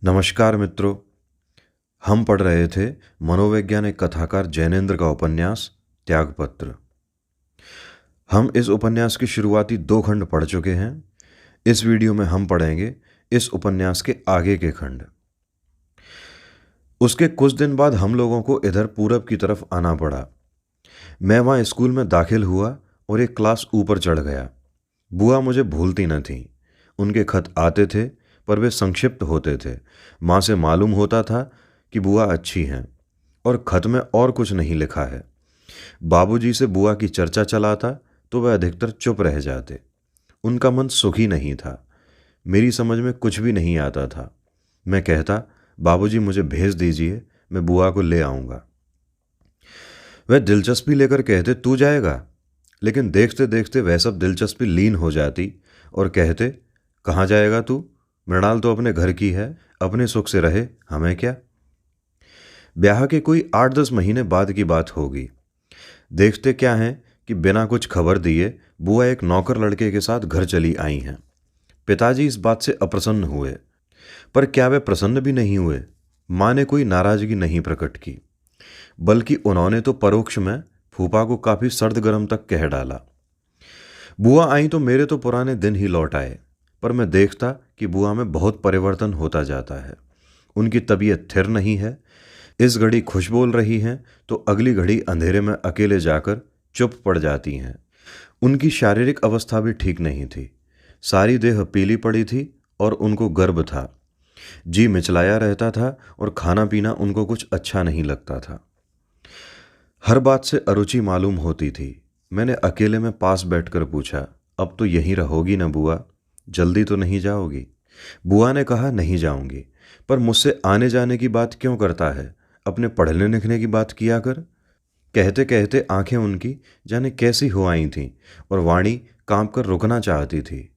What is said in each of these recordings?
नमस्कार मित्रों। हम पढ़ रहे थे मनोवैज्ञानिक कथाकार जैनेंद्र का उपन्यास त्यागपत्र। हम इस उपन्यास की शुरुआती 2 खंड पढ़ चुके हैं। इस वीडियो में हम पढ़ेंगे इस उपन्यास के आगे के खंड। उसके कुछ दिन बाद हम लोगों को इधर पूरब की तरफ आना पड़ा। मैं वहाँ स्कूल में दाखिल हुआ और एक क्लास ऊपर चढ़ गया। बुआ मुझे भूलती न थी। उनके खत आते थे पर वे संक्षिप्त होते थे। माँ से मालूम होता था कि बुआ अच्छी हैं और खत में और कुछ नहीं लिखा है। बाबूजी से बुआ की चर्चा चलाता तो वह अधिकतर चुप रह जाते। उनका मन सुखी नहीं था। मेरी समझ में कुछ भी नहीं आता था। मैं कहता, बाबूजी मुझे भेज दीजिए, मैं बुआ को ले आऊँगा। वह दिलचस्पी लेकर कहते, तू जाएगा? लेकिन देखते देखते वह सब दिलचस्पी लीन हो जाती और कहते, कहाँ जाएगा तू? मृणाल तो अपने घर की है, अपने सुख से रहे, हमें क्या। ब्याह के कोई 8-10 महीने बाद की बात होगी। देखते क्या है कि बिना कुछ खबर दिए बुआ एक नौकर लड़के के साथ घर चली आई हैं। पिताजी इस बात से अप्रसन्न हुए, पर क्या वे प्रसन्न भी नहीं हुए? माँ ने कोई नाराजगी नहीं प्रकट की, बल्कि उन्होंने तो परोक्ष में फूफा को काफी सर्द गर्म तक कह डाला। बुआ आई तो मेरे तो पुराने दिन ही लौट आए, पर मैं देखता कि बुआ में बहुत परिवर्तन होता जाता है। उनकी तबीयत थिर नहीं है। इस घड़ी खुश बोल रही हैं तो अगली घड़ी अंधेरे में अकेले जाकर चुप पड़ जाती हैं। उनकी शारीरिक अवस्था भी ठीक नहीं थी। सारी देह पीली पड़ी थी और उनको गर्व था। जी मिचलाया रहता था और खाना पीना उनको कुछ अच्छा नहीं लगता था। हर बात से अरुचि मालूम होती थी। मैंने अकेले में पास बैठकर पूछा, अब तो यहीं रहोगी ना बुआ? जल्दी तो नहीं जाओगी? बुआ ने कहा, नहीं जाऊंगी। पर मुझसे आने जाने की बात क्यों करता है? अपने पढ़ने लिखने की बात किया कर। कहते कहते आंखें उनकी जाने कैसी हो आई थीं और वाणी कांप कर रुकना चाहती थी।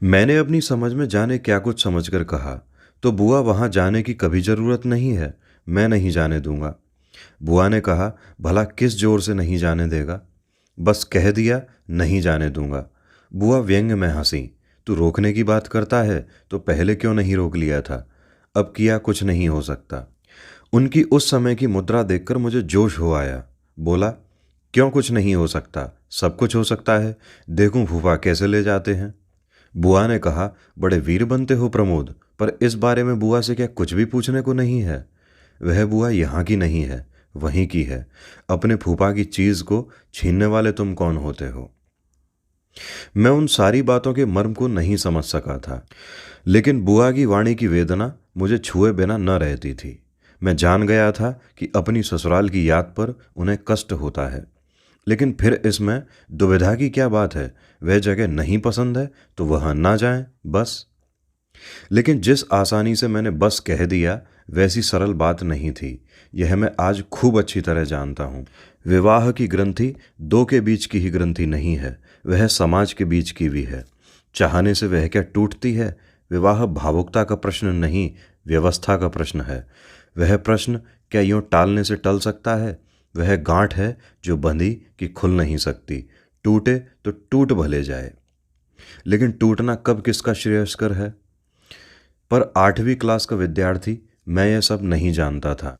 मैंने अपनी समझ में जाने क्या कुछ समझकर कहा, तो बुआ वहां जाने की कभी जरूरत नहीं है, मैं नहीं जाने दूंगा। बुआ ने कहा, भला किस जोर से नहीं जाने देगा? बस कह दिया, नहीं जाने दूंगा। बुआ व्यंग में हंसी। तू रोकने की बात करता है तो पहले क्यों नहीं रोक लिया था? अब किया कुछ नहीं हो सकता। उनकी उस समय की मुद्रा देखकर मुझे जोश हो आया। बोला, क्यों कुछ नहीं हो सकता? सब कुछ हो सकता है। देखूं फूफा कैसे ले जाते हैं। बुआ ने कहा, बड़े वीर बनते हो प्रमोद, पर इस बारे में बुआ से क्या कुछ भी पूछने को नहीं है? वह बुआ यहाँ की नहीं है, वहीं की है। अपने फूफा की चीज को छीनने वाले तुम कौन होते हो? मैं उन सारी बातों के मर्म को नहीं समझ सका था, लेकिन बुआ की वाणी की वेदना मुझे छुए बिना न रहती थी। मैं जान गया था कि अपनी ससुराल की याद पर उन्हें कष्ट होता है, लेकिन फिर इसमें दुविधा की क्या बात है? वह जगह नहीं पसंद है तो वहां ना जाएं, बस। लेकिन जिस आसानी से मैंने बस कह दिया, वैसी सरल बात नहीं थी। यह मैं आज खूब अच्छी तरह जानता हूँ। विवाह की ग्रंथि दो के बीच की ही ग्रंथि नहीं है, वह समाज के बीच की भी है। चाहने से वह क्या टूटती है? विवाह भावुकता का प्रश्न नहीं, व्यवस्था का प्रश्न है। वह प्रश्न क्या यूं टालने से टल सकता है? वह गांठ है जो बंधी कि खुल नहीं सकती। टूटे तो टूट भले जाए, लेकिन टूटना कब किसका श्रेयस्कर है? पर 8वीं क्लास का विद्यार्थी मैं यह सब नहीं जानता था।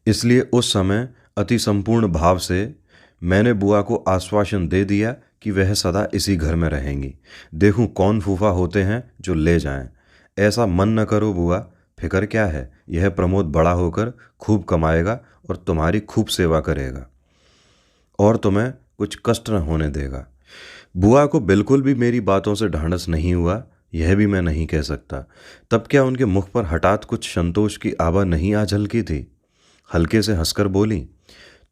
इसलिए उस समय अति संपूर्ण भाव से मैंने बुआ को आश्वासन दे दिया कि वह सदा इसी घर में रहेंगी। देखूं कौन फूफा होते हैं जो ले जाएं। ऐसा मन न करो बुआ, फिक्र क्या है? यह प्रमोद बड़ा होकर खूब कमाएगा और तुम्हारी खूब सेवा करेगा और तुम्हें कुछ कष्ट न होने देगा। बुआ को बिल्कुल भी मेरी बातों से ढांढस नहीं हुआ, यह भी मैं नहीं कह सकता। तब क्या उनके मुख पर हठात कुछ संतोष की आभा नहीं आ झलकी थी? हल्के से हंसकर बोली,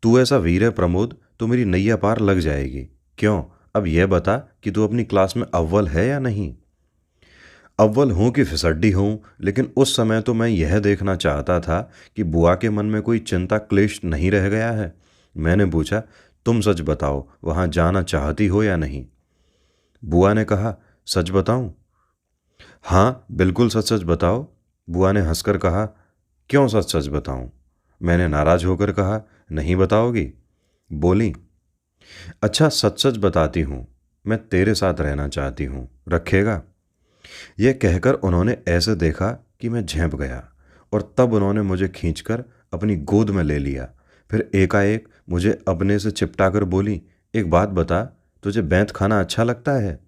तू ऐसा वीर है प्रमोद तो मेरी नैया पार लग जाएगी। क्यों, अब यह बता कि तू अपनी क्लास में अव्वल है या नहीं? अव्वल हूं कि फिसड्डी हूं, लेकिन उस समय तो मैं यह देखना चाहता था कि बुआ के मन में कोई चिंता क्लेश नहीं रह गया है। मैंने पूछा, तुम सच बताओ, वहां जाना चाहती हो या नहीं? बुआ ने कहा, सच बताऊं? हाँ, बिल्कुल सच सच बताओ। बुआ ने हंसकर कहा, क्यों सच सच बताऊं? मैंने नाराज होकर कहा, नहीं बताओगी? बोली, अच्छा सच सच बताती हूँ, मैं तेरे साथ रहना चाहती हूँ, रखेगा? यह कहकर उन्होंने ऐसे देखा कि मैं झेंप गया। और तब उन्होंने मुझे खींचकर अपनी गोद में ले लिया। फिर एकाएक मुझे अपने से चिपटा कर बोली, एक बात बता, तुझे बैंत खाना अच्छा लगता है?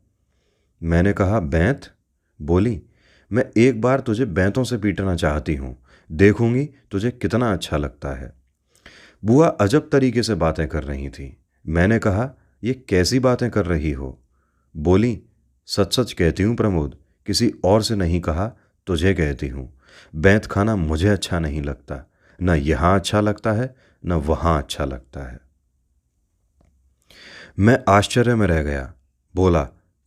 मैंने कहा, बैंत? बोली, मैं एक बार तुझे बैंतों से पीटना चाहती हूँ, देखूंगी तुझे कितना अच्छा लगता है। बुआ अजब तरीके से बातें कर रही थी। मैंने कहा, ये कैसी बातें कर रही हो? बोली, सच सच कहती हूँ प्रमोद, किसी और से नहीं कहा, तुझे कहती हूँ। बैंत खाना मुझे अच्छा नहीं लगता, न यहाँ अच्छा लगता है न वहाँ अच्छा लगता है। मैं आश्चर्य में रह गया। बोला,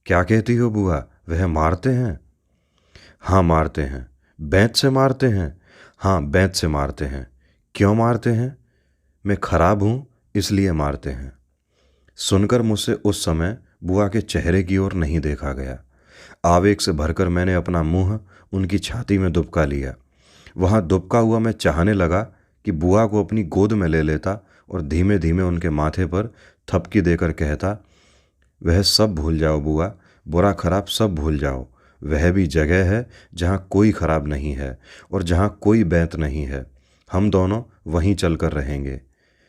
क्या कहती हो बुआ, वह मारते हैं? हाँ मारते हैं। बैंत से मारते हैं? हाँ बैंत से मारते हैं। क्यों मारते हैं? मैं खराब हूँ इसलिए मारते हैं। सुनकर मुझसे उस समय बुआ के चेहरे की ओर नहीं देखा गया। आवेग से भरकर मैंने अपना मुंह उनकी छाती में दुबका लिया। वहां दुबका हुआ मैं चाहने लगा कि बुआ को अपनी गोद में ले लेता और धीमे धीमे उनके माथे पर थपकी देकर कहता, वह सब भूल जाओ बुआ, बुरा खराब सब भूल जाओ। वह भी जगह है जहाँ कोई खराब नहीं है और जहाँ कोई बैंत नहीं है। हम दोनों वहीं चलकर रहेंगे।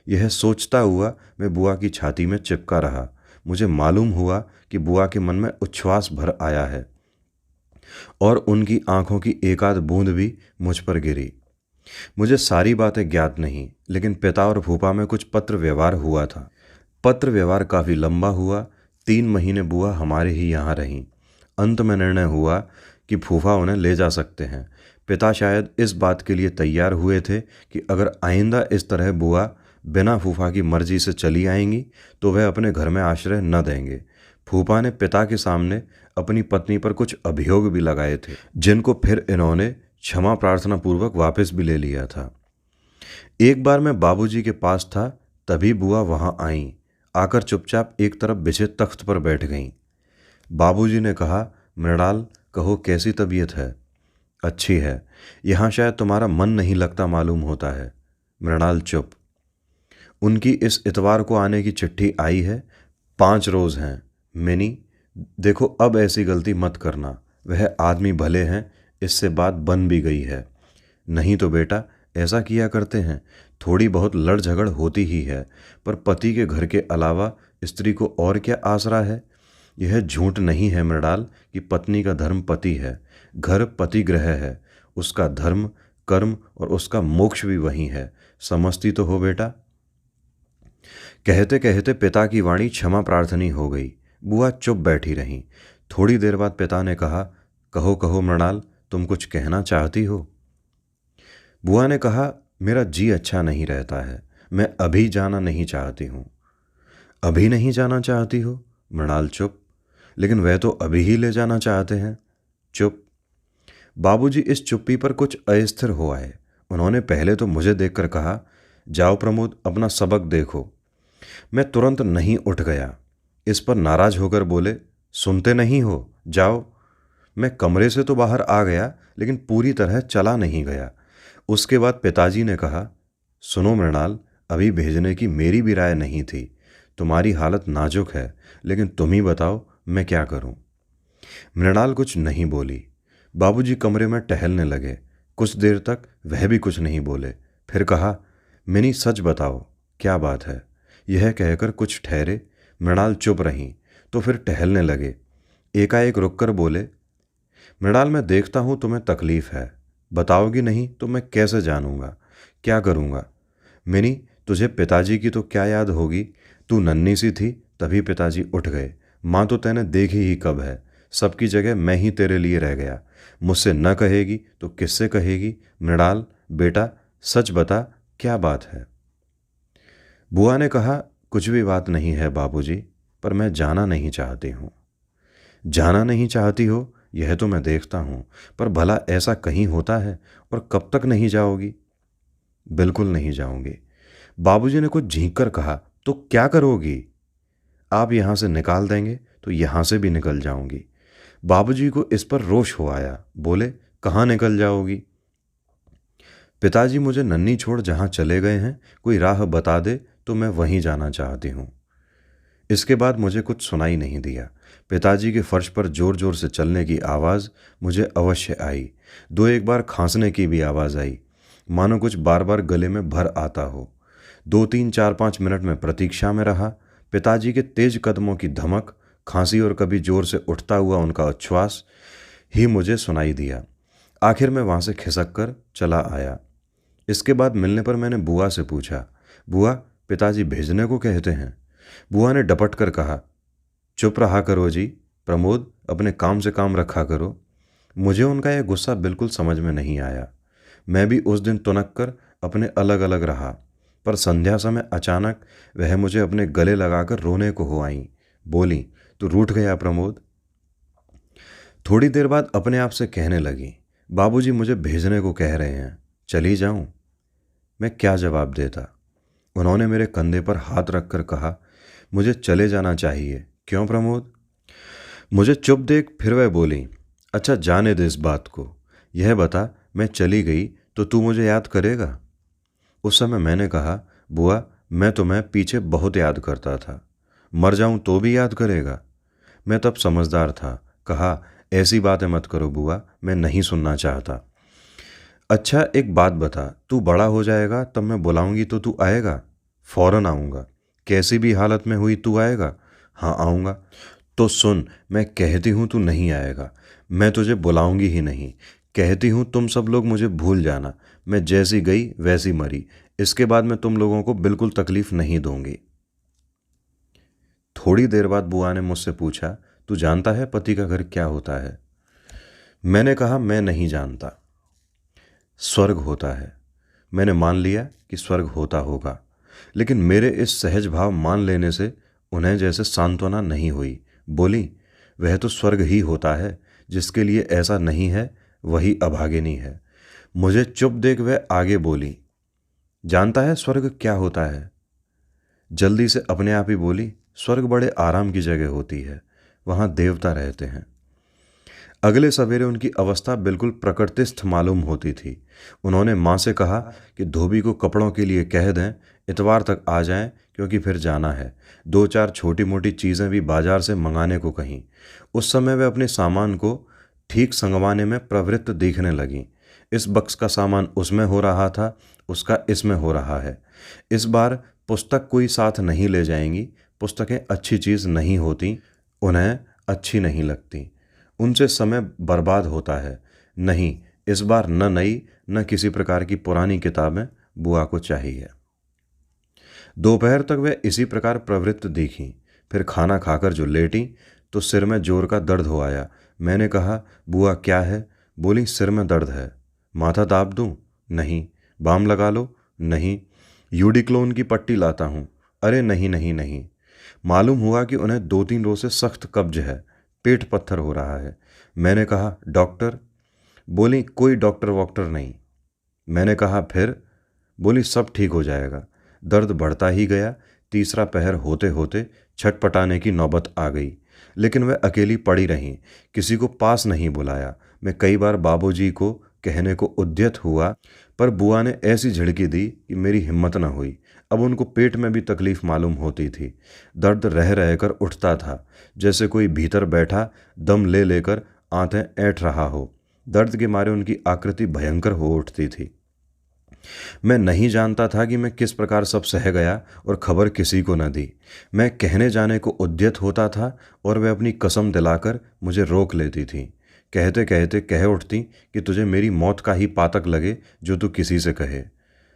यह सोचता हुआ मैं बुआ की छाती में चिपका रहा। मुझे मालूम हुआ कि बुआ के मन में उच्छ्वास भर आया है और उनकी आंखों की एकाध बूंद भी मुझ पर गिरी। मुझे सारी बातें ज्ञात नहीं, लेकिन पिता और फूफा में कुछ पत्र व्यवहार हुआ था। पत्र व्यवहार काफ़ी लंबा हुआ। 3 महीने बुआ हमारे ही यहाँ रहीं। अंत में निर्णय हुआ कि फूफा उन्हें ले जा सकते हैं। पिता शायद इस बात के लिए तैयार हुए थे कि अगर आइंदा इस तरह बुआ बिना फूफा की मर्जी से चली आएंगी तो वह अपने घर में आश्रय न देंगे। फूफा ने पिता के सामने अपनी पत्नी पर कुछ अभियोग भी लगाए थे, जिनको फिर इन्होंने क्षमा प्रार्थना पूर्वक वापस भी ले लिया था। एक बार मैं बाबूजी के पास था, तभी बुआ वहां आईं। आकर चुपचाप एक तरफ बिछे तख्त पर बैठ गईं। बाबूजी ने कहा, मृणाल, कहो कैसी तबीयत है? अच्छी है। यहाँ शायद तुम्हारा मन नहीं लगता मालूम होता है। मृणाल चुप। उनकी इस इतवार को आने की चिट्ठी आई है। 5 रोज हैं। मिनी, देखो अब ऐसी गलती मत करना। वह आदमी भले हैं, इससे बात बन भी गई है। नहीं तो बेटा ऐसा किया करते हैं, थोड़ी बहुत लड़ झगड़ होती ही है, पर पति के घर के अलावा स्त्री को और क्या आसरा है? यह झूठ नहीं है मृणाल कि पत्नी का धर्म पति है, घर पति गृह है, उसका धर्म कर्म और उसका मोक्ष भी वही है। समझती तो हो बेटा? कहते कहते पिता की वाणी क्षमा प्रार्थनी हो गई। बुआ चुप बैठी रहीं। थोड़ी देर बाद पिता ने कहा, कहो कहो मृणाल, तुम कुछ कहना चाहती हो? बुआ ने कहा, मेरा जी अच्छा नहीं रहता है, मैं अभी जाना नहीं चाहती हूँ। अभी नहीं जाना चाहती हो? मृणाल चुप। लेकिन वह तो अभी ही ले जाना चाहते हैं। चुप। बाबूजी इस चुप्पी पर कुछ अस्थिर हो आए। उन्होंने पहले तो मुझे देखकर कहा, जाओ प्रमोद, अपना सबक देखो। मैं तुरंत नहीं उठ गया। इस पर नाराज होकर बोले, सुनते नहीं हो, जाओ। मैं कमरे से तो बाहर आ गया, लेकिन पूरी तरह चला नहीं गया। उसके बाद पिताजी ने कहा, सुनो मृणाल, अभी भेजने की मेरी भी राय नहीं थी। तुम्हारी हालत नाजुक है, लेकिन तुम ही बताओ मैं क्या करूं। मृणाल कुछ नहीं बोली। बाबूजी कमरे में टहलने लगे। कुछ देर तक वह भी कुछ नहीं बोले। फिर कहा, मिनी सच बताओ, क्या बात है? यह कहकर कुछ ठहरे। मृणाल चुप रहीं, तो फिर टहलने लगे। एकाएक रुककर बोले, मृणाल, मैं देखता हूं तुम्हें तकलीफ है, बताओगी नहीं तो मैं कैसे जानूंगा, क्या करूंगा? मिनी, तुझे पिताजी की तो क्या याद होगी, तू नन्ही सी थी तभी पिताजी उठ गए। माँ तो तैने देखी ही कब है, सबकी जगह मैं ही तेरे लिए रह गया। मुझसे न कहेगी तो किससे कहेगी? मृणाल बेटा, सच बता, क्या बात है? बुआ ने कहा, कुछ भी बात नहीं है बाबूजी, पर मैं जाना नहीं चाहती हूँ। जाना नहीं चाहती हो यह तो मैं देखता हूँ, पर भला ऐसा कहीं होता है? और कब तक नहीं जाओगी? बिल्कुल नहीं जाऊंगी। बाबूजी ने कुछ झींक कर कहा, तो क्या करोगी? आप यहां से निकाल देंगे तो यहां से भी निकल जाऊंगी। बाबूजी को इस पर रोष हो आया। बोले, कहाँ निकल जाओगी? पिताजी मुझे नन्ही छोड़ जहां चले गए हैं, कोई राह बता दे तो मैं वहीं जाना चाहती हूँ। इसके बाद मुझे कुछ सुनाई नहीं दिया। पिताजी के फर्श पर जोर जोर से चलने की आवाज़ मुझे अवश्य आई। दो एक बार खांसने की भी आवाज़ आई, मानो कुछ बार बार गले में भर आता हो। 2 3 4 5 मिनट में प्रतीक्षा में रहा। पिताजी के तेज कदमों की धमक, खांसी और कभी जोर से उठता हुआ उनका उच्छ्वास ही मुझे सुनाई दिया। आखिर मैं वहाँ से खिसक कर चला आया। इसके बाद मिलने पर मैंने बुआ से पूछा, बुआ, पिताजी भेजने को कहते हैं? बुआ ने डपट कर कहा, चुप रहा करो जी प्रमोद, अपने काम से काम रखा करो। मुझे उनका यह गुस्सा बिल्कुल समझ में नहीं आया। मैं भी उस दिन तुनक कर अपने अलग अलग रहा, पर संध्या समय अचानक वह मुझे अपने गले लगाकर रोने को हो आई। बोली, तू रूठ गया प्रमोद? थोड़ी देर बाद अपने आप से कहने लगी, बाबूजी मुझे भेजने को कह रहे हैं, चली जाऊं? मैं क्या जवाब देता। उन्होंने मेरे कंधे पर हाथ रखकर कहा, मुझे चले जाना चाहिए। क्यों प्रमोद? मुझे चुप देख फिर वह बोली, अच्छा जाने दे इस बात को, यह बता, मैं चली गई तो तू मुझे याद करेगा? उस समय मैंने कहा, बुआ, मैं तुम्हें पीछे बहुत याद करता था, मर जाऊं तो भी याद करेगा? मैं तब समझदार था। कहा, ऐसी बातें मत करो बुआ, मैं नहीं सुनना चाहता। अच्छा एक बात बता, तू बड़ा हो जाएगा तब मैं बुलाऊंगी तो तू आएगा? फौरन आऊँगा। कैसी भी हालत में हुई तू आएगा? हाँ आऊँगा। तो सुन, मैं कहती हूँ तू नहीं आएगा, मैं तुझे बुलाऊंगी ही नहीं। कहती हूँ तुम सब लोग मुझे भूल जाना, मैं जैसी गई वैसी मरी। इसके बाद मैं तुम लोगों को बिल्कुल तकलीफ नहीं दूंगी। थोड़ी देर बाद बुआ ने मुझसे पूछा, तू जानता है पति का घर क्या होता है? मैंने कहा, मैं नहीं जानता। स्वर्ग होता है। मैंने मान लिया कि स्वर्ग होता होगा, लेकिन मेरे इस सहज भाव मान लेने से उन्हें जैसे सांत्वना नहीं हुई। बोली, वह तो स्वर्ग ही होता है, जिसके लिए ऐसा नहीं है वही अभागिनी है। मुझे चुप देख वह आगे बोली, जानता है स्वर्ग क्या होता है? जल्दी से अपने आप ही बोली, स्वर्ग बड़े आराम की जगह होती है, वहाँ देवता रहते हैं। अगले सवेरे उनकी अवस्था बिल्कुल प्रकृतिस्थ मालूम होती थी। उन्होंने माँ से कहा कि धोबी को कपड़ों के लिए कह दें, इतवार तक आ जाएं, क्योंकि फिर जाना है। 2 4 छोटी मोटी चीज़ें भी बाजार से मंगाने को कहीं। उस समय वे अपने सामान को ठीक संगवाने में प्रवृत्त दिखने लगीं। इस बक्स का सामान उसमें हो रहा था, उसका इसमें हो रहा है। इस बार पुस्तक कोई साथ नहीं ले जाएंगी। पुस्तकें अच्छी चीज़ नहीं होती, उन्हें अच्छी नहीं लगती, उनसे समय बर्बाद होता है। नहीं, इस बार न नई न किसी प्रकार की पुरानी किताबें बुआ को चाहिए। दोपहर तक वह इसी प्रकार प्रवृत्त दिखीं। फिर खाना खाकर जो लेटी तो सिर में जोर का दर्द हो आया। मैंने कहा, बुआ क्या है? बोली, सिर में दर्द है। माथा दाब दूं? नहीं। बाम लगा लो? नहीं। यूडिक्लोन की पट्टी लाता हूँ? अरे नहीं नहीं नहीं। मालूम हुआ कि उन्हें 2 3 रोज से सख्त कब्ज है, पेट पत्थर हो रहा है। मैंने कहा, डॉक्टर? बोली, कोई डॉक्टर वॉक्टर नहीं। मैंने कहा, फिर? बोली, सब ठीक हो जाएगा। दर्द बढ़ता ही गया। तीसरा पहर होते होते छटपटाने की नौबत आ गई, लेकिन वह अकेली पड़ी रहीं। किसी को पास नहीं बुलाया। मैं कई बार बाबूजी को कहने को उद्यत हुआ, पर बुआ ने ऐसी झिड़की दी कि मेरी हिम्मत न हुई। अब उनको पेट में भी तकलीफ मालूम होती थी। दर्द रह रहकर उठता था, जैसे कोई भीतर बैठा दम ले लेकर आंतें ऐंठ रहा हो। दर्द के मारे उनकी आकृति भयंकर हो उठती थी। मैं नहीं जानता था कि मैं किस प्रकार सब सह गया और खबर किसी को न दी। मैं कहने जाने को उद्यत होता था और वह अपनी कसम दिलाकर मुझे रोक लेती थी। कहते कहते कह उठती कि तुझे मेरी मौत का ही पातक लगे जो तू किसी से कहे।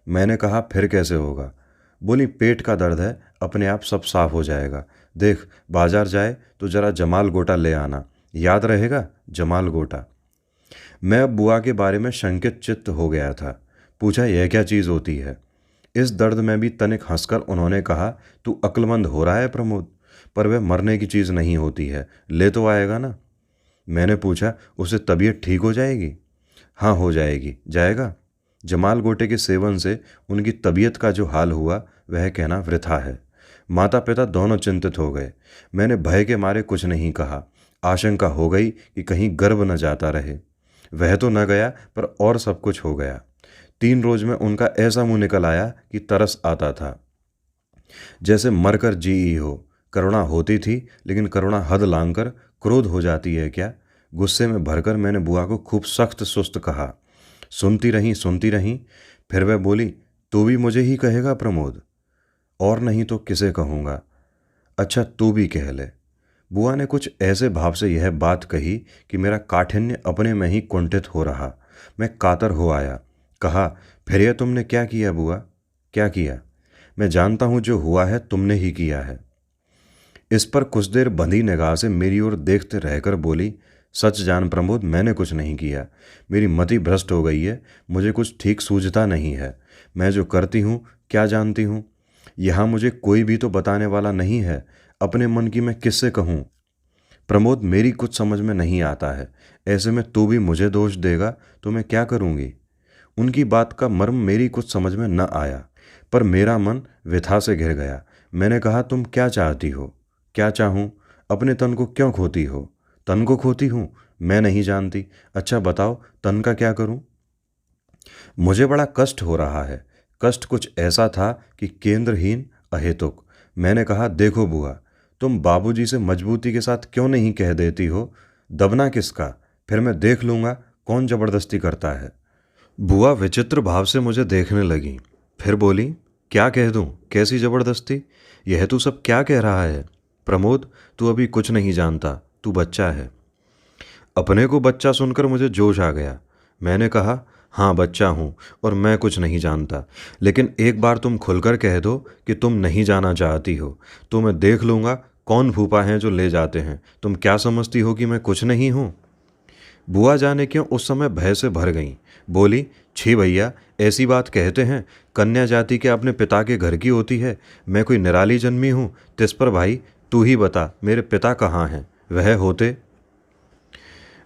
मैंने कहा, फिर कैसे होगा? बोली, पेट का दर्द है, अपने आप सब साफ हो जाएगा। देख, बाजार जाए तो जरा जमाल गोटा ले आना, याद रहेगा? जमाल गोटा। मैं अब बुआ के बारे में शंकित चित्त हो गया था। पूछा, यह क्या चीज़ होती है? इस दर्द में भी तनिक हंसकर उन्होंने कहा, तू अक्लमंद हो रहा है प्रमोद, पर वह मरने की चीज़ नहीं होती है, ले तो आएगा ना? मैंने पूछा, उसे तबीयत ठीक हो जाएगी? हाँ हो जाएगी। जाएगा? जमाल गोटे के सेवन से उनकी तबीयत का जो हाल हुआ वह कहना वृथा है। माता पिता दोनों चिंतित हो गए। मैंने भय के मारे कुछ नहीं कहा। आशंका हो गई कि कहीं गर्भ न जाता रहे। वह तो न गया, पर और सब कुछ हो गया। 3 रोज में उनका ऐसा मुंह निकल आया कि तरस आता था, जैसे मरकर जी ही हो। करुणा होती थी, लेकिन करुणा हद लांघकर क्रोध हो जाती है क्या? गुस्से में भरकर मैंने बुआ को खूब सख्त सुस्त कहा। सुनती रहीं। फिर वह बोली, तू भी मुझे ही कहेगा प्रमोद? और नहीं तो किसे कहूँगा? अच्छा तू भी कह ले। बुआ ने कुछ ऐसे भाव से यह बात कही कि मेरा काठिन्य अपने में ही कुंठित हो रहा। मैं कातर हो आया। कहा, फिर यह तुमने क्या किया बुआ? क्या किया? मैं जानता हूँ जो हुआ है तुमने ही किया है। इस पर कुछ देर बंधी निगाह से मेरी ओर देखते रहकर बोली, सच जान प्रमोद, मैंने कुछ नहीं किया। मेरी मति भ्रष्ट हो गई है। मुझे कुछ ठीक सूझता नहीं है। मैं जो करती हूँ क्या जानती हूँ? यहाँ मुझे कोई भी तो बताने वाला नहीं है। अपने मन की मैं किससे कहूँ? प्रमोद, मेरी कुछ समझ में नहीं आता है। ऐसे में तू भी मुझे दोष देगा तो मैं क्या करूँगी? उनकी बात का मर्म मेरी कुछ समझ में न आया, पर मेरा मन व्यथा से घिर गया। मैंने कहा, तुम क्या चाहती हो? क्या चाहूँ? अपने तन को क्यों खोती हो? तन को खोती हूँ? मैं नहीं जानती। अच्छा बताओ, तन का क्या करूँ? मुझे बड़ा कष्ट हो रहा है। कष्ट कुछ ऐसा था कि केंद्रहीन, अहेतुक। मैंने कहा, देखो बुआ, तुम बाबूजी से मजबूती के साथ क्यों नहीं कह देती हो? दबना किसका? फिर मैं देख लूँगा कौन जबरदस्ती करता है। बुआ विचित्र भाव से मुझे देखने लगी। फिर बोली, क्या कह दूँ? कैसी जबरदस्ती? यह तू सब क्या कह रहा है? प्रमोद, तू अभी कुछ नहीं जानता। तू बच्चा है। अपने को बच्चा सुनकर मुझे जोश आ गया। मैंने कहा, हाँ बच्चा हूँ और मैं कुछ नहीं जानता, लेकिन एक बार तुम खुलकर कह दो कि तुम नहीं जाना चाहती हो तो मैं देख लूँगा कौन फूफा हैं जो ले जाते हैं। तुम क्या समझती हो कि मैं कुछ नहीं हूँ? बुआ जाने क्यों उस समय भय से भर गईं। बोली, छी भैया, ऐसी बात कहते हैं? कन्या जाति के अपने पिता के घर की होती है। मैं कोई निराली जन्मी हूँ? तिस पर भाई तू ही बता, मेरे पिता कहाँ हैं? वह होते।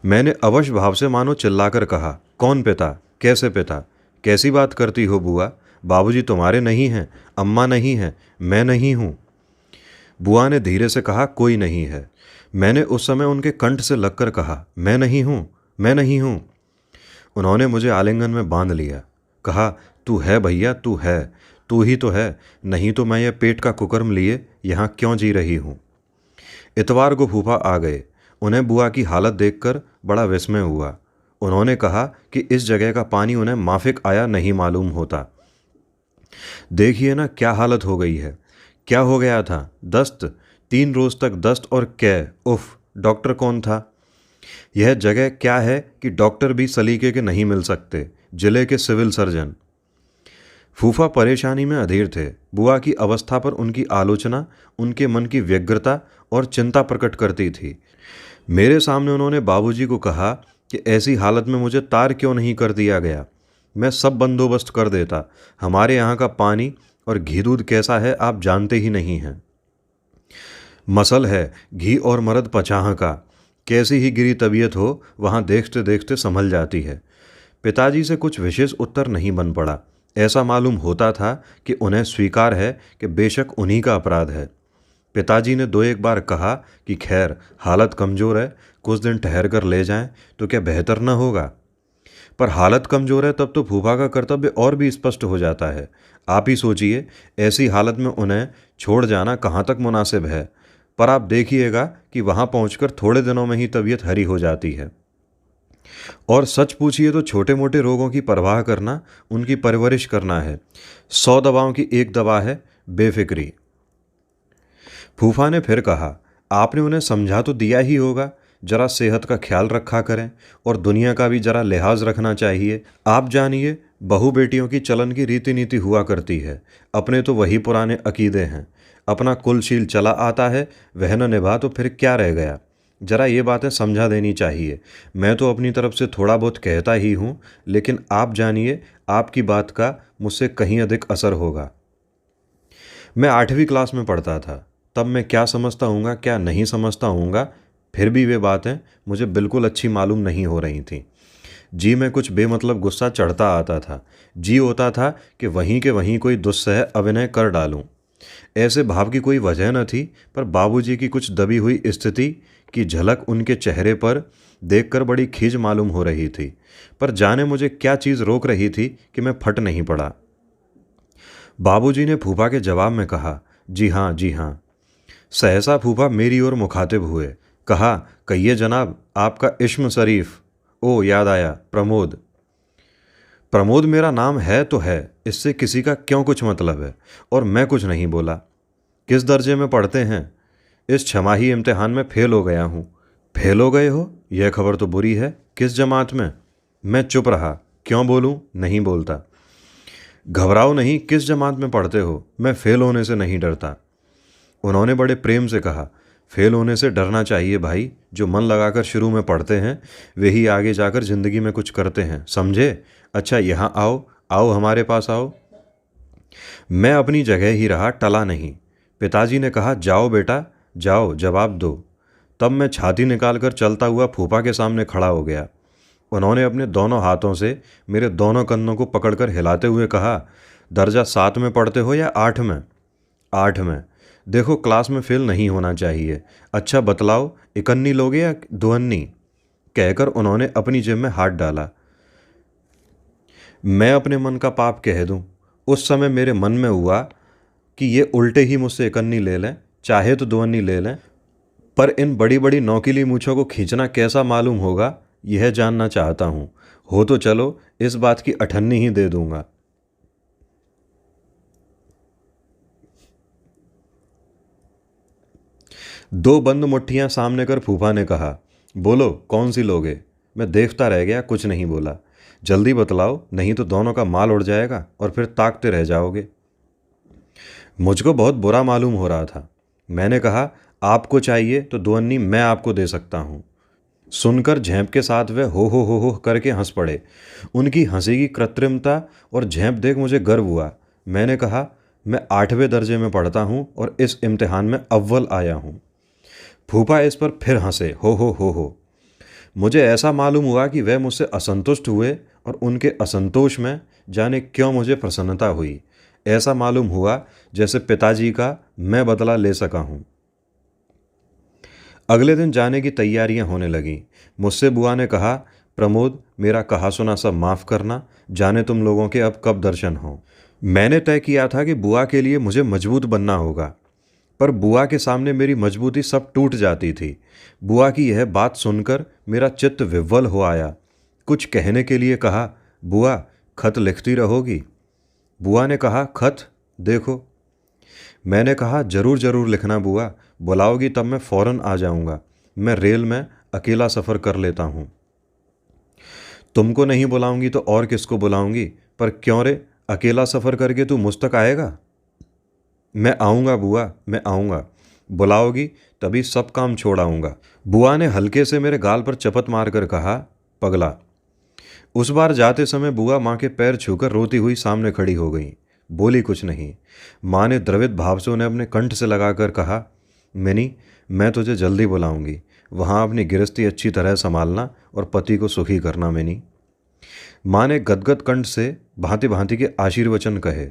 मैंने अवश्य भाव से मानो चिल्लाकर कहा, कौन पिता? कैसे पिता? कैसी बात करती हो बुआ? बाबूजी तुम्हारे नहीं हैं, अम्मा नहीं हैं, मैं नहीं हूँ। बुआ ने धीरे से कहा, कोई नहीं है। मैंने उस समय उनके कंठ से लगकर कहा, मैं नहीं हूँ, मैं नहीं हूँ। उन्होंने मुझे आलिंगन में बांध लिया। कहा, तू है भैया, तू है। तू ही तो है, नहीं तो मैं यह पेट का कुकर्म लिए यहाँ क्यों जी रही हूँ। इतवार को फूफा आ गए। उन्हें बुआ की हालत देखकर बड़ा विस्मय हुआ। उन्होंने कहा कि इस जगह का पानी उन्हें माफिक आया नहीं मालूम होता। देखिए ना क्या हालत हो गई है। क्या हो गया था? दस्त। 3 रोज तक दस्त और कै। उफ। डॉक्टर कौन था? यह जगह क्या है कि डॉक्टर भी सलीके के नहीं मिल सकते। जिले के सिविल सर्जन। फूफा परेशानी में अधीर थे। बुआ की अवस्था पर उनकी आलोचना उनके मन की व्यग्रता और चिंता प्रकट करती थी। मेरे सामने उन्होंने बाबूजी को कहा कि ऐसी हालत में मुझे तार क्यों नहीं कर दिया गया। मैं सब बंदोबस्त कर देता। हमारे यहाँ का पानी और घी दूध कैसा है आप जानते ही नहीं हैं। मसल है घी और मरद पचाह का। कैसी ही गिरी तबीयत हो वहाँ देखते देखते संभल जाती है। पिताजी से कुछ विशेष उत्तर नहीं बन पड़ा। ऐसा मालूम होता था कि उन्हें स्वीकार है कि बेशक उन्हीं का अपराध है। पिताजी ने 2-1 बार कहा कि खैर हालत कमज़ोर है, कुछ दिन ठहर कर ले जाएं तो क्या बेहतर न होगा? पर हालत कमज़ोर है तब तो फूफा का कर्तव्य और भी स्पष्ट हो जाता है। आप ही सोचिए, ऐसी हालत में उन्हें छोड़ जाना कहाँ तक मुनासिब है। पर आप देखिएगा कि वहाँ पहुँचकर थोड़े दिनों में ही तबीयत हरी हो जाती है। और सच पूछिए तो छोटे मोटे रोगों की परवाह करना उनकी परवरिश करना है। 100 दवाओं की एक दवा है बेफिक्री। फूफा ने फिर कहा, आपने उन्हें समझा तो दिया ही होगा, जरा सेहत का ख्याल रखा करें और दुनिया का भी जरा लिहाज रखना चाहिए। आप जानिए, बहू बेटियों की चलन की रीति नीति हुआ करती है। अपने तो वही पुराने अकीदे हैं। अपना कुलशील चला आता है, वह न निभा तो फिर क्या रह गया। जरा ये बातें समझा देनी चाहिए। मैं तो अपनी तरफ से थोड़ा बहुत कहता ही हूँ, लेकिन आप जानिए आपकी बात का मुझसे कहीं अधिक असर होगा। मैं 8वीं क्लास में पढ़ता था। तब मैं क्या समझता हूँगा क्या नहीं समझता हूँगा, फिर भी वे बातें मुझे बिल्कुल अच्छी मालूम नहीं हो रही थीं। जी में कुछ बेमतलब गुस्सा चढ़ता आता था। जी होता था कि वहीं के वहीं कोई दुस्सह अभिनय कर डालूं। ऐसे भाव की कोई वजह न थी, पर बाबूजी की कुछ दबी हुई स्थिति की झलक उनके चेहरे पर देखकर बड़ी खीज मालूम हो रही थी। पर जाने मुझे क्या चीज़ रोक रही थी कि मैं फट नहीं पड़ा। बाबूजी ने फूफा के जवाब में कहा, जी हाँ, जी हाँ। सहसा फूफा मेरी ओर मुखातिब हुए। कहा, कहिए जनाब, आपका इस्म शरीफ। ओ याद आया, प्रमोद। प्रमोद मेरा नाम है तो है, इससे किसी का क्यों कुछ मतलब है। और मैं कुछ नहीं बोला। किस दर्जे में पढ़ते हैं? इस छमाही इम्तिहान में फेल हो गया हूँ। फेल हो गए हो? यह खबर तो बुरी है। किस जमात में? मैं चुप रहा। क्यों बोलूँ? नहीं बोलता। घबराओ नहीं, किस जमात में पढ़ते हो? मैं फेल होने से नहीं डरता। उन्होंने बड़े प्रेम से कहा, फेल होने से डरना चाहिए भाई। जो मन लगाकर शुरू में पढ़ते हैं वे ही आगे जाकर ज़िंदगी में कुछ करते हैं, समझे? अच्छा, यहाँ आओ, आओ हमारे पास आओ। मैं अपनी जगह ही रहा, टला नहीं। पिताजी ने कहा, जाओ बेटा जाओ, जवाब दो। तब मैं छाती निकालकर चलता हुआ फूफा के सामने खड़ा हो गया। उन्होंने अपने दोनों हाथों से मेरे दोनों कंधों को पकड़कर हिलाते हुए कहा, दर्जा 7 में पढ़ते हो या 8 में? 8 में। देखो, क्लास में फेल नहीं होना चाहिए। अच्छा बतलाओ, इकन्नी लोगे या दुहन्नी? कहकर उन्होंने अपनी जेब में हाथ डाला। मैं अपने मन का पाप कह दूं। उस समय मेरे मन में हुआ कि ये उल्टे ही मुझसे इकन्नी ले लें, चाहे तो दुहन्नी ले लें, पर इन बड़ी बड़ी नौकीली मूछों को खींचना कैसा मालूम होगा, यह जानना चाहता हूँ। हो तो चलो, इस बात की अठन्नी ही दे दूंगा। दो बंद मुट्ठियां सामने कर फूफा ने कहा, बोलो कौन सी लोगे? मैं देखता रह गया, कुछ नहीं बोला। जल्दी बतलाओ, नहीं तो दोनों का माल उड़ जाएगा और फिर ताकते रह जाओगे। मुझको बहुत बुरा मालूम हो रहा था। मैंने कहा, आपको चाहिए तो दुअन्नी मैं आपको दे सकता हूँ। सुनकर झेंप के साथ वे हो करके हंस पड़े। उनकी हंसी की कृत्रिमता और झेंप देख मुझे गर्व हुआ। मैंने कहा, मैं 8वें दर्जे में पढ़ता हूँ और इस इम्तिहान में अव्वल आया हूँ। फूफा इस पर फिर हंसे, हो। मुझे ऐसा मालूम हुआ कि वह मुझसे असंतुष्ट हुए और उनके असंतोष में जाने क्यों मुझे प्रसन्नता हुई। ऐसा मालूम हुआ जैसे पिताजी का मैं बदला ले सका हूँ। अगले दिन जाने की तैयारियां होने लगीं। मुझसे बुआ ने कहा, प्रमोद, मेरा कहा सुना सब माफ़ करना, जाने तुम लोगों के अब कब दर्शन हो। मैंने तय किया था कि बुआ के लिए मुझे मजबूत बनना होगा, पर बुआ के सामने मेरी मजबूती सब टूट जाती थी। बुआ की यह बात सुनकर मेरा चित्त विह्वल हो आया। कुछ कहने के लिए कहा, बुआ, खत लिखती रहोगी? बुआ ने कहा, खत? देखो। मैंने कहा, जरूर जरूर लिखना बुआ, बुलाओगी तब मैं फौरन आ जाऊंगा। मैं रेल में अकेला सफ़र कर लेता हूँ। तुमको नहीं बुलाऊंगी तो और किसको बुलाऊंगी? पर क्यों रे, अकेला सफ़र करके तू मुझ तक आएगा? मैं आऊँगा बुआ, मैं आऊँगा। बुलाओगी तभी सब काम छोड़ आऊँगा। बुआ ने हल्के से मेरे गाल पर चपत मारकर कहा, पगला। उस बार जाते समय बुआ माँ के पैर छूकर रोती हुई सामने खड़ी हो गई। बोली कुछ नहीं। माँ ने द्रवित भाव से उन्हें अपने कंठ से लगाकर कहा, मिनी, मैं तुझे जल्दी बुलाऊंगी। वहाँ अपनी गृहस्थी अच्छी तरह संभालना और पति को सुखी करना मिनी। माँ ने गदगद कंठ से भांति भांति के आशीर्वचन कहे।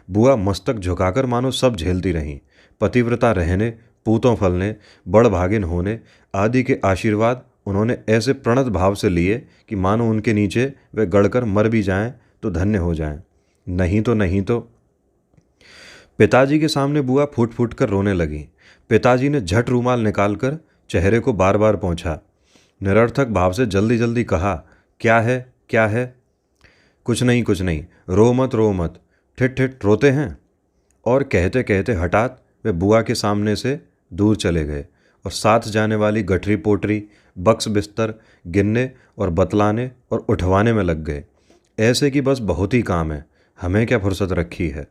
बुआ मस्तक झुकाकर मानो सब झेलती रहीं। पतिव्रता रहने, पूतों फलने, बड़ भागिन होने आदि के आशीर्वाद उन्होंने ऐसे प्रणत भाव से लिए कि मानो उनके नीचे वे गड़कर मर भी जाएं तो धन्य हो जाएं। नहीं तो पिताजी के सामने बुआ फूट फूट कर रोने लगी। पिताजी ने झट रूमाल निकालकर चेहरे को बार बार पोंछा। निरर्थक भाव से जल्दी जल्दी कहा, क्या है, क्या है? कुछ नहीं, रो मत, ठिठ ठिठ रोते हैं। और कहते कहते हठात वे बुआ के सामने से दूर चले गए और साथ जाने वाली गठरी पोटरी, बक्स बिस्तर गिनने और बतलाने और उठवाने में लग गए। ऐसे कि बस बहुत ही काम है, हमें क्या फुर्सत रखी है।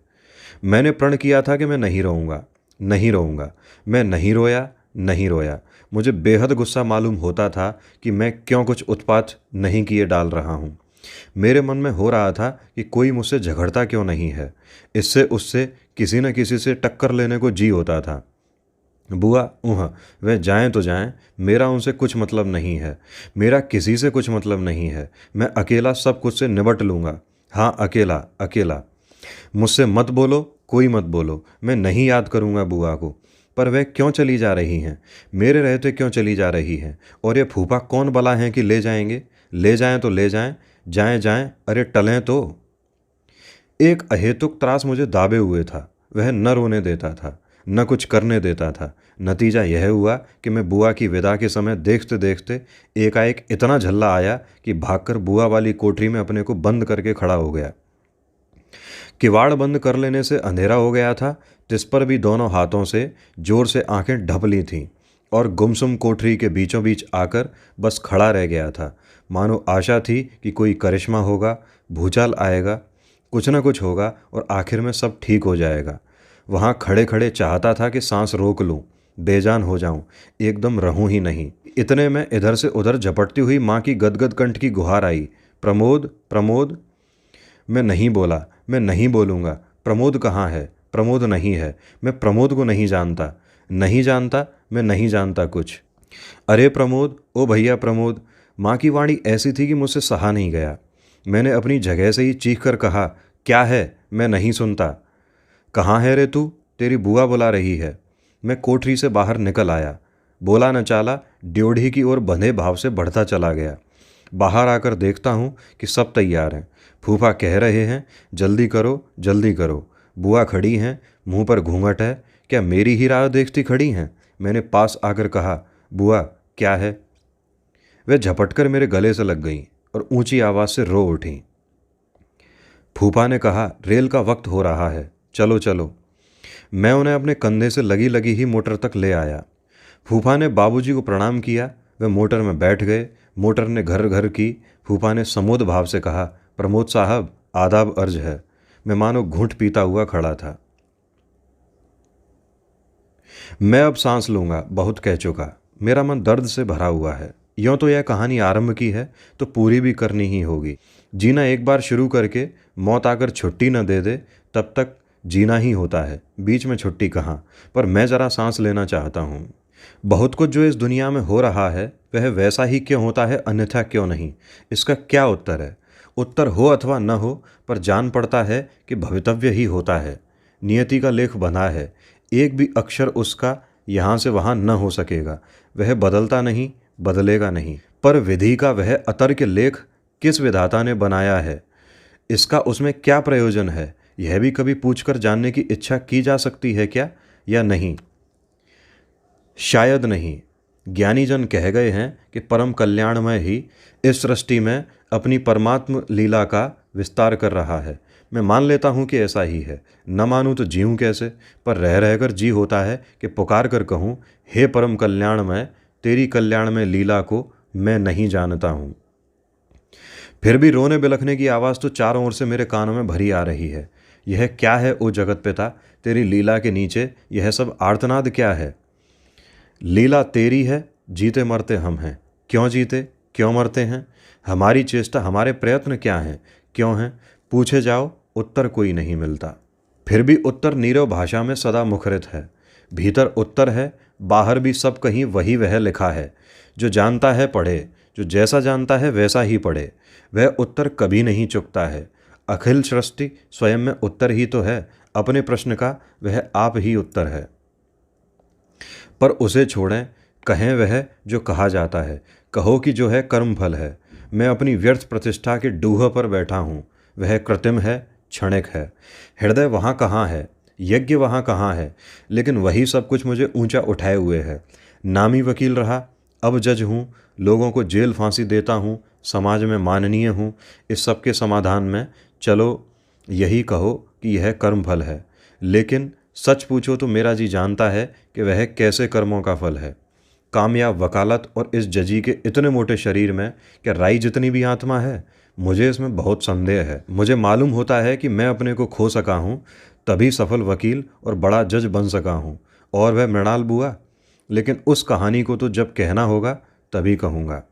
मैंने प्रण किया था कि मैं नहीं रोऊंगा, नहीं रोऊंगा। मैं नहीं रोया। मुझे बेहद गुस्सा मालूम होता था कि मैं क्यों कुछ उत्पात नहीं किए डाल रहा हूँ। मेरे मन में हो रहा था कि कोई मुझसे झगड़ता क्यों नहीं है। इससे उससे किसी न किसी से टक्कर लेने को जी होता था। बुआ वे जाएं तो जाएं, मेरा उनसे कुछ मतलब नहीं है। मेरा किसी से कुछ मतलब नहीं है। मैं अकेला सब कुछ से निपट लूँगा। हाँ, अकेला। मुझसे मत बोलो, कोई मत बोलो। मैं नहीं याद करूँगा बुआ को। पर वे क्यों चली जा रही हैं? मेरे रहते क्यों चली जा रही हैं? और ये फूफा कौन बला हैं कि ले जाएंगे? ले जाएं तो ले जाएं, जाएं, अरे टलें तो। एक अहेतुक त्रास मुझे दाबे हुए था, वह न रोने देता था। न कुछ करने देता था। नतीजा यह हुआ कि मैं बुआ की विदा के समय देखते देखते एकाएक इतना झल्ला आया कि भागकर बुआ वाली कोठरी में अपने को बंद करके खड़ा हो गया। किवाड़ बंद कर लेने से अंधेरा हो गया था, जिस पर भी दोनों हाथों से जोर से आंखें ढप ली थीं और गुमसुम कोठरी के बीचों बीच आकर बस खड़ा रह गया था। मानो आशा थी कि कोई करिश्मा होगा, भूचाल आएगा, कुछ न कुछ होगा और आखिर में सब ठीक हो जाएगा। वहाँ खड़े खड़े चाहता था कि सांस रोक लूँ, बेजान हो जाऊं, एकदम रहूं ही नहीं। इतने में इधर से उधर झपटती हुई माँ की गदगद कंठ की गुहार आई, प्रमोद, प्रमोद। मैं नहीं बोला, मैं नहीं बोलूँगा। प्रमोद कहाँ है? प्रमोद नहीं है। मैं प्रमोद को नहीं जानता। नहीं जानता, मैं नहीं जानता कुछ। अरे प्रमोद, ओ भैया प्रमोद। माँ की वाणी ऐसी थी कि मुझसे सहा नहीं गया। मैंने अपनी जगह से ही चीख कर कहा, क्या है? मैं नहीं सुनता। कहाँ है रे तू? तेरी बुआ बुला रही है। मैं कोठरी से बाहर निकल आया। बोला न चाला, ड्योढ़ी की ओर बंधे भाव से बढ़ता चला गया। बाहर आकर देखता हूँ कि सब तैयार हैं। फूफा कह रहे हैं, जल्दी करो, जल्दी करो। बुआ खड़ी हैं, मुंह पर घूंघट है। क्या मेरी ही राह देखती खड़ी हैं? मैंने पास आकर कहा, बुआ क्या है? वे झपटकर मेरे गले से लग गईं और ऊंची आवाज़ से रो उठीं। फूफा ने कहा, रेल का वक्त हो रहा है, चलो चलो। मैं उन्हें अपने कंधे से लगी लगी ही मोटर तक ले आया। फूफा ने बाबूजी को प्रणाम किया। वे मोटर में बैठ गए। मोटर ने घर घर की। फूफा ने समोद भाव से कहा, प्रमोद साहब, आदाब अर्ज है। मैं मानो घूंट पीता हुआ खड़ा था। मैं अब सांस लूंगा, बहुत कह चुका। मेरा मन दर्द से भरा हुआ है। यों तो यह कहानी आरंभ की है तो पूरी भी करनी ही होगी। जीना एक बार शुरू करके मौत आकर छुट्टी न दे दे तब तक जीना ही होता है। बीच में छुट्टी कहाँ? पर मैं ज़रा सांस लेना चाहता हूँ। बहुत कुछ जो इस दुनिया में हो रहा है वह वैसा ही क्यों होता है, अन्यथा क्यों नहीं? इसका क्या उत्तर है? उत्तर हो अथवा न हो, पर जान पड़ता है कि भवितव्य ही होता है। नियति का लेख बंधा है। एक भी अक्षर उसका यहाँ से वहाँ न हो सकेगा। वह बदलता नहीं, बदलेगा नहीं। पर विधि का वह अतर्क लेख किस विधाता ने बनाया है, इसका उसमें क्या प्रयोजन है, यह भी कभी पूछकर जानने की इच्छा की जा सकती है क्या, या नहीं? शायद नहीं। ज्ञानी जन कह गए हैं कि परम कल्याणमय ही इस सृष्टि में अपनी परमात्म लीला का विस्तार कर रहा है। मैं मान लेता हूँ कि ऐसा ही है। न मानूँ तो जीऊँ कैसे? पर रह रहकर जी होता है कि पुकार कर कहूँ, हे परम कल्याणमय, तेरी कल्याणमय लीला को मैं नहीं जानता हूँ। फिर भी रोने बिलखने की आवाज़ तो चारों ओर से मेरे कानों में भरी आ रही है। यह क्या है ओ जगत पिता? तेरी लीला के नीचे यह सब आर्तनाद क्या है? लीला तेरी है, जीते मरते हम हैं। क्यों जीते, क्यों मरते हैं? हमारी चेष्टा, हमारे प्रयत्न क्या हैं, क्यों हैं? पूछे जाओ, उत्तर कोई नहीं मिलता। फिर भी उत्तर नीरव भाषा में सदा मुखरित है। भीतर उत्तर है, बाहर भी सब कहीं वही वह लिखा है। जो जानता है पढ़े, जो जैसा जानता है वैसा ही पढ़े। वह उत्तर कभी नहीं चुकता है। अखिल सृष्टि स्वयं में उत्तर ही तो है। अपने प्रश्न का वह आप ही उत्तर है। पर उसे छोड़ें, कहें वह जो कहा जाता है। कहो कि जो है कर्मफल है। मैं अपनी व्यर्थ प्रतिष्ठा के डूह पर बैठा हूँ। वह कृत्रिम है, क्षणिक है। हृदय वहाँ कहाँ है, यज्ञ वहाँ कहाँ है? लेकिन वही सब कुछ मुझे ऊंचा उठाए हुए है। नामी वकील रहा, अब जज हूँ। लोगों को जेल फांसी देता हूँ, समाज में माननीय हूँ। इस सब के समाधान में चलो यही कहो कि यह कर्मफल है। लेकिन सच पूछो तो मेरा जी जानता है कि वह कैसे कर्मों का फल है। कामयाब वकालत और इस जजी के इतने मोटे शरीर में क्या राई जितनी भी आत्मा है? मुझे इसमें बहुत संदेह है। मुझे मालूम होता है कि मैं अपने को खो सका हूँ, तभी सफल वकील और बड़ा जज बन सका हूँ। और वह मृणाल बुआ, लेकिन उस कहानी को तो जब कहना होगा तभी कहूँगा।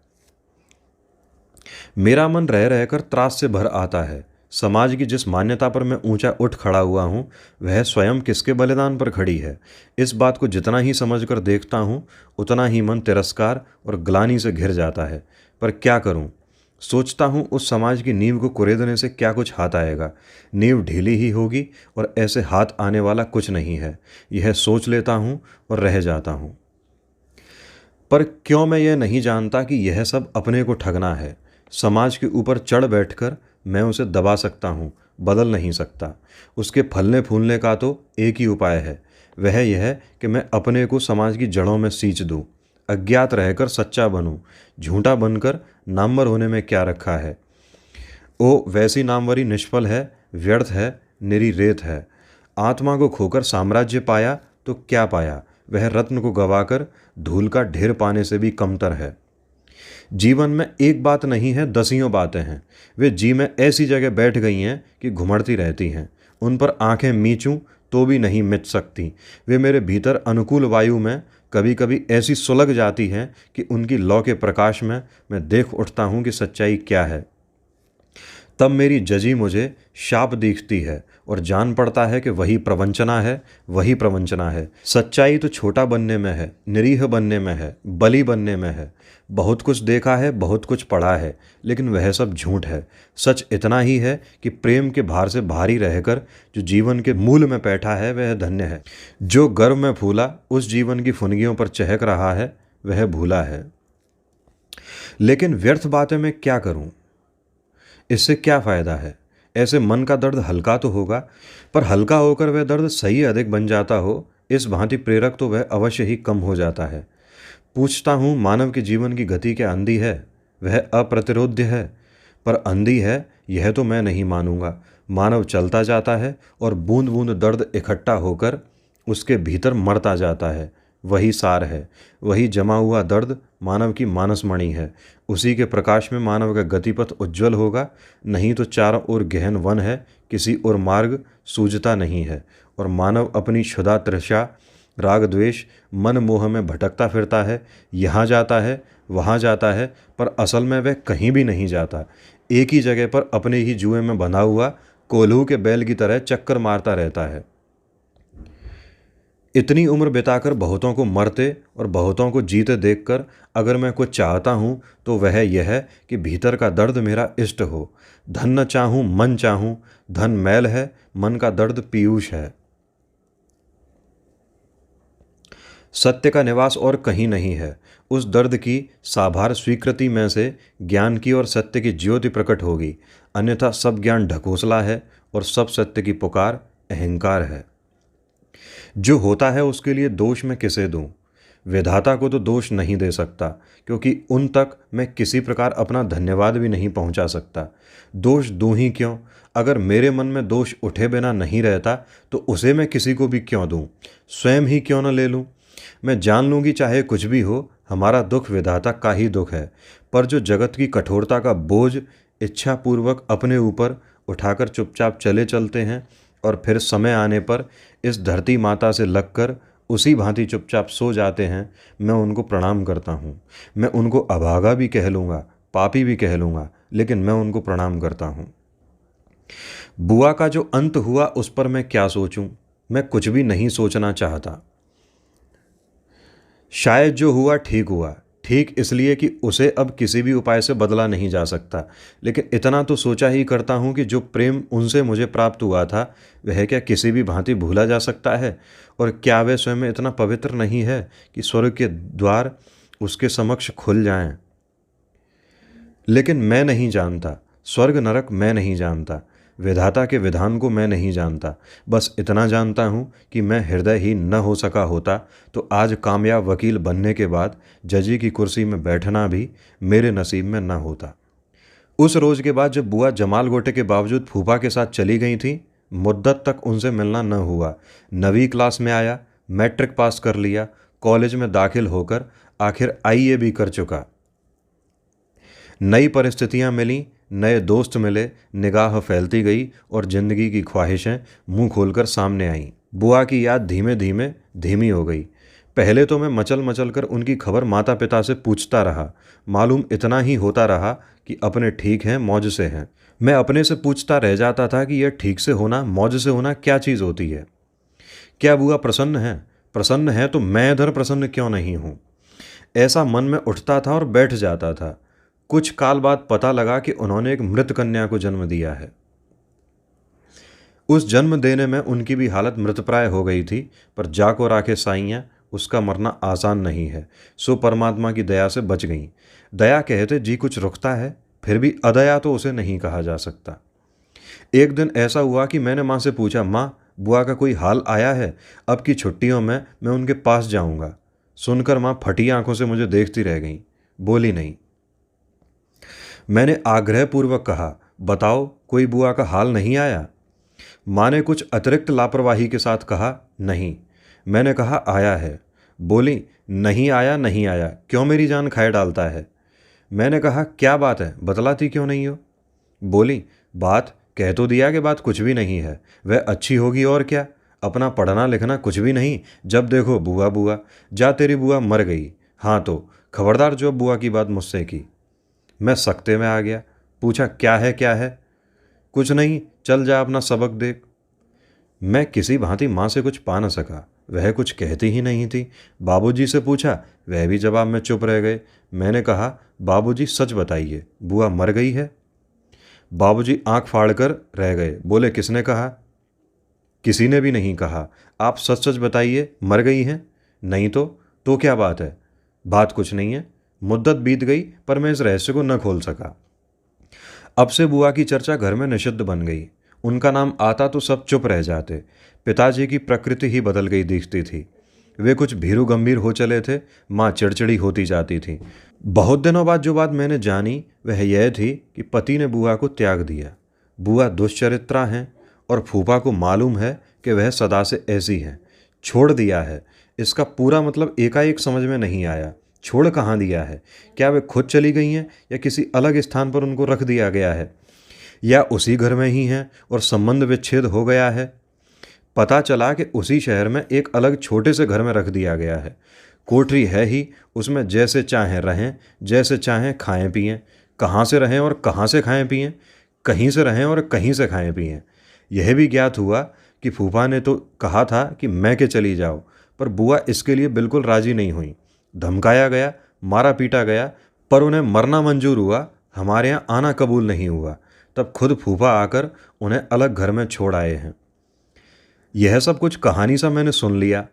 मेरा मन रह रहकर त्रास से भर आता है। समाज की जिस मान्यता पर मैं ऊंचा उठ खड़ा हुआ हूँ, वह स्वयं किसके बलिदान पर खड़ी है? इस बात को जितना ही समझकर देखता हूँ, उतना ही मन तिरस्कार और ग्लानि से घिर जाता है। पर क्या करूँ? सोचता हूँ उस समाज की नींव को कुरेदने से क्या कुछ हाथ आएगा। नींव ढीली ही होगी और ऐसे हाथ आने वाला कुछ नहीं है। यह सोच लेता हूँ और रह जाता हूँ। पर क्यों मैं यह नहीं जानता कि यह सब अपने को ठगना है। समाज के ऊपर चढ़ बैठकर मैं उसे दबा सकता हूँ, बदल नहीं सकता। उसके फलने फूलने का तो एक ही उपाय है, वह यह है कि मैं अपने को समाज की जड़ों में सींच दूं, अज्ञात रहकर सच्चा बनूं। झूठा बनकर नामवर होने में क्या रखा है। ओ वैसी नामवरी निष्फल है, व्यर्थ है, निरी रेत है। आत्मा को खोकर साम्राज्य पाया तो क्या पाया, वह रत्न को गवाकर धूल का ढेर पाने से भी कमतर है। जीवन में एक बात नहीं है, दसियों बातें हैं। वे जी में ऐसी जगह बैठ गई हैं कि घुमड़ती रहती हैं। उन पर आंखें मीचूं तो भी नहीं मिट सकती। वे मेरे भीतर अनुकूल वायु में कभी कभी ऐसी सुलग जाती हैं कि उनकी लौ के प्रकाश में मैं देख उठता हूं कि सच्चाई क्या है। तब मेरी जजी मुझे शाप दिखती है और जान पड़ता है कि वही प्रवंचना है, वही प्रवंचना है। सच्चाई तो छोटा बनने में है, निरीह बनने में है, बलि बनने में है। बहुत कुछ देखा है, बहुत कुछ पढ़ा है, लेकिन वह सब झूठ है। सच इतना ही है कि प्रेम के भार से भारी रहकर जो जीवन के मूल में बैठा है वह धन्य है। जो गर्व में फूला उस जीवन की फुनगियों पर चहक रहा है वह भूला है। लेकिन व्यर्थ बातें मैं क्या करूं, इससे क्या फायदा है। ऐसे मन का दर्द हल्का तो होगा, पर हल्का होकर वह दर्द सही अधिक बन जाता हो, इस भांति प्रेरक तो वह अवश्य ही कम हो जाता है। पूछता हूँ, मानव के जीवन की गति क्या अंधी है, वह अप्रतिरोध्य है। पर अंधी है यह तो मैं नहीं मानूंगा। मानव चलता जाता है और बूंद बूंद दर्द इकट्ठा होकर उसके भीतर मरता जाता है। वही सार है, वही जमा हुआ दर्द मानव की मानसमणि है। उसी के प्रकाश में मानव का गतिपथ उज्ज्वल होगा। नहीं तो चारों ओर गहन वन है, किसी और मार्ग सूझता नहीं है। और मानव अपनी क्षुधा तृषा राग द्वेष मन मोह में भटकता फिरता है। यहाँ जाता है, वहाँ जाता है, पर असल में वह कहीं भी नहीं जाता। एक ही जगह पर अपने ही जुए में बंधा हुआ कोल्हू के बैल की तरह चक्कर मारता रहता है। इतनी उम्र बिताकर बहुतों को मरते और बहुतों को जीते देखकर अगर मैं कुछ चाहता हूँ तो वह यह है कि भीतर का दर्द मेरा इष्ट हो। धन न चाहूँ, मन चाहूँ। धन मैल है, मन का दर्द पीयूष है। सत्य का निवास और कहीं नहीं है। उस दर्द की साभार स्वीकृति में से ज्ञान की और सत्य की ज्योति प्रकट होगी। अन्यथा सब ज्ञान ढकोसला है और सब सत्य की पुकार अहंकार है। जो होता है उसके लिए दोष मैं किसे दूं। विधाता को तो दोष नहीं दे सकता, क्योंकि उन तक मैं किसी प्रकार अपना धन्यवाद भी नहीं पहुंचा सकता। दोष दूं ही क्यों। अगर मेरे मन में दोष उठे बिना नहीं रहता तो उसे मैं किसी को भी क्यों दूं, स्वयं ही क्यों न ले लूं। मैं जान लूंगी चाहे कुछ भी हो, हमारा दुख विधाता का ही दुख है। पर जो जगत की कठोरता का बोझ इच्छापूर्वक अपने ऊपर उठाकर चुपचाप चले चलते हैं और फिर समय आने पर इस धरती माता से लगकर उसी भांति चुपचाप सो जाते हैं, मैं उनको प्रणाम करता हूँ। मैं उनको अभागा भी कह लूँगा, पापी भी कह लूँगा, लेकिन मैं उनको प्रणाम करता हूँ। बुआ का जो अंत हुआ उस पर मैं क्या सोचूं। मैं कुछ भी नहीं सोचना चाहता। शायद जो हुआ ठीक हुआ, ठीक इसलिए कि उसे अब किसी भी उपाय से बदला नहीं जा सकता। लेकिन इतना तो सोचा ही करता हूँ कि जो प्रेम उनसे मुझे प्राप्त हुआ था वह क्या किसी भी भांति भूला जा सकता है। और क्या वह स्वयं इतना पवित्र नहीं है कि स्वर्ग के द्वार उसके समक्ष खुल जाएं। लेकिन मैं नहीं जानता, स्वर्ग नरक मैं नहीं जानता, विधाता के विधान को मैं नहीं जानता। बस इतना जानता हूँ कि मैं हृदयहीन न हो सका होता तो आज कामयाब वकील बनने के बाद जजी की कुर्सी में बैठना भी मेरे नसीब में न होता। उस रोज़ के बाद जब बुआ जमाल गोटे के बावजूद फूफा के साथ चली गई थी, मुद्दत तक उनसे मिलना न हुआ। 9वीं क्लास में आया, मैट्रिक पास कर लिया, कॉलेज में दाखिल होकर आखिर IE भी कर चुका। नई परिस्थितियां मिलीं, नए दोस्त मिले, निगाह फैलती गई और जिंदगी की ख्वाहिशें मुंह खोलकर सामने आईं। बुआ की याद धीमे धीमे धीमी हो गई। पहले तो मैं मचल मचल कर उनकी खबर माता पिता से पूछता रहा। मालूम इतना ही होता रहा कि अपने ठीक हैं, मौज से हैं। मैं अपने से पूछता रह जाता था कि यह ठीक से होना, मौज से होना क्या चीज़ होती है। क्या बुआ प्रसन्न है? प्रसन्न है तो मैं इधर प्रसन्न क्यों नहीं हूँ। ऐसा मन में उठता था और बैठ जाता था। कुछ काल बाद पता लगा कि उन्होंने एक मृत कन्या को जन्म दिया है। उस जन्म देने में उनकी भी हालत मृतप्राय हो गई थी, पर जाको राखे साइयाँ, उसका मरना आसान नहीं है। सो परमात्मा की दया से बच गई। दया कहते जी कुछ रुकता है, फिर भी अदया तो उसे नहीं कहा जा सकता। एक दिन ऐसा हुआ कि मैंने माँ से पूछा, माँ बुआ का कोई हाल आया है? अब की छुट्टियों में मैं उनके पास जाऊंगा। सुनकर माँ फटी आंखों से मुझे देखती रह गई, बोली नहीं। मैंने आग्रहपूर्वक कहा, बताओ कोई बुआ का हाल नहीं आया? माँ ने कुछ अतिरिक्त लापरवाही के साथ कहा, नहीं। मैंने कहा, आया है। बोली, नहीं आया नहीं आया, क्यों मेरी जान खाए डालता है? मैंने कहा, क्या बात है, बतलाती क्यों नहीं हो? बोली, बात कह तो दिया कि बात कुछ भी नहीं है, वह अच्छी होगी और क्या, अपना पढ़ना लिखना कुछ भी नहीं, जब देखो बुआ बुआ, जा तेरी बुआ मर गई। हाँ तो खबरदार जो बुआ की बात मुझसे की। मैं सख्ते में आ गया, पूछा, क्या है क्या है? कुछ नहीं, चल जा अपना सबक देख। मैं किसी भांति माँ से कुछ पा न सका, वह कुछ कहती ही नहीं थी। बाबूजी से पूछा, वह भी जवाब में चुप रह गए। मैंने कहा, बाबूजी सच बताइए, बुआ मर गई है? बाबूजी आंख फाड़कर रह गए, बोले, किसने कहा? किसी ने भी नहीं कहा। आप सच सच बताइए, मर गई हैं? नहीं तो क्या बात है? बात कुछ नहीं है। मुद्दत बीत गई पर मैं इस रहस्य को न खोल सका। अब से बुआ की चर्चा घर में निषिद्ध बन गई। उनका नाम आता तो सब चुप रह जाते। पिताजी की प्रकृति ही बदल गई दिखती थी। वे कुछ भीरू गंभीर हो चले थे। माँ चिड़चिड़ी होती जाती थी। बहुत दिनों बाद जो बात मैंने जानी वह यह थी कि पति ने बुआ को त्याग दिया। बुआ दुश्चरित्रा हैं और फूफा को मालूम है कि वह सदा से ऐसी हैं। छोड़ दिया है, इसका पूरा मतलब एकाएक समझ में नहीं आया। छोड़ कहाँ दिया है? क्या वे खुद चली गई हैं या किसी अलग स्थान पर उनको रख दिया गया है, या उसी घर में ही हैं और संबंध विच्छेद हो गया है? पता चला कि उसी शहर में एक अलग छोटे से घर में रख दिया गया है। कोठरी है ही, उसमें जैसे चाहें रहें, जैसे चाहें खाएं पिएं। कहाँ से रहें और कहाँ से खाएं पिएं? कहीं से रहें और कहीं से खाएं पिएं। यह भी ज्ञात हुआ कि फूफा ने तो कहा था कि मैं के चली जाओ, पर बुआ इसके लिए बिल्कुल राजी नहीं हुई। धमकाया गया, मारा पीटा गया, पर उन्हें मरना मंजूर हुआ, हमारे यहाँ आना कबूल नहीं हुआ। तब खुद फूफा आकर उन्हें अलग घर में छोड़ आए हैं। यह सब कुछ कहानी सा मैंने सुन लिया।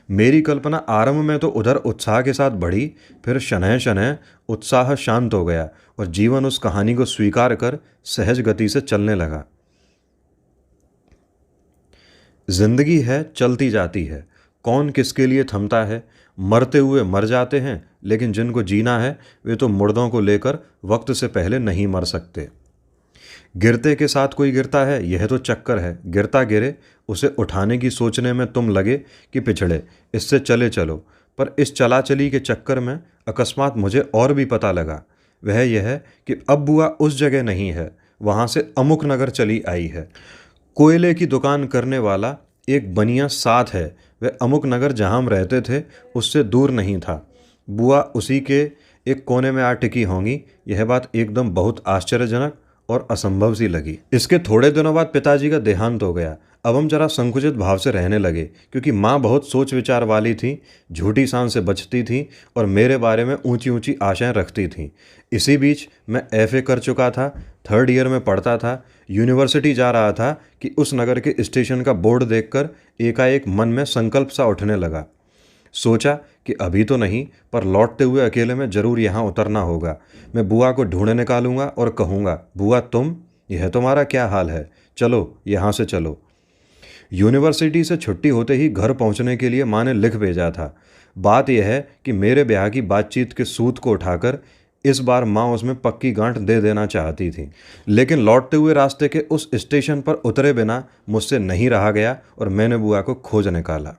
मेरी कल्पना आरंभ में तो उधर उत्साह के साथ बढ़ी, फिर शनह शनह उत्साह शांत हो गया और जीवन उस कहानी को स्वीकार कर सहज गति से चलने लगा। जिंदगी है, चलती जाती है, कौन किसके लिए थमता है। मरते हुए मर जाते हैं, लेकिन जिनको जीना है वे तो मुर्दों को लेकर वक्त से पहले नहीं मर सकते। गिरते के साथ कोई गिरता है, यह तो चक्कर है। गिरता गिरे, उसे उठाने की सोचने में तुम लगे कि पिछड़े, इससे चले चलो। पर इस चला चली के चक्कर में अकस्मात मुझे और भी पता लगा। वह यह है कि अब बुआ उस जगह नहीं है, वहाँ से अमुक नगर चली आई है। कोयले की दुकान करने वाला एक बनिया साथ है। वह अमुक नगर जहाँ हम रहते थे उससे दूर नहीं था। बुआ उसी के एक कोने में आ टिकी होंगी। यह बात एकदम बहुत आश्चर्यजनक और असंभव सी लगी। इसके थोड़े दिनों बाद पिताजी का देहांत हो गया। अब हम जरा संकुचित भाव से रहने लगे, क्योंकि माँ बहुत सोच विचार वाली थी, झूठी सांस से बचती थी और मेरे बारे में ऊंची ऊंची आशाएं रखती थी। इसी बीच मैं एफए कर चुका था, 3rd ईयर में पढ़ता था, यूनिवर्सिटी जा रहा था कि उस नगर के स्टेशन का बोर्ड देखकर एकाएक मन में संकल्प सा उठने लगा। सोचा कि अभी तो नहीं, पर लौटते हुए अकेले में जरूर यहाँ उतरना होगा। मैं बुआ को ढूंढे निकालूंगा और कहूँगा, बुआ तुम, यह तुम्हारा क्या हाल है, चलो यहाँ से चलो। यूनिवर्सिटी से छुट्टी होते ही घर पहुँचने के लिए माँ ने लिख भेजा था। बात यह है कि मेरे ब्याह की बातचीत के सूत को उठाकर इस बार माँ उसमें पक्की गांठ दे देना चाहती थी, लेकिन लौटते हुए रास्ते के उस स्टेशन पर उतरे बिना मुझसे नहीं रहा गया और मैंने बुआ को खोज निकाला।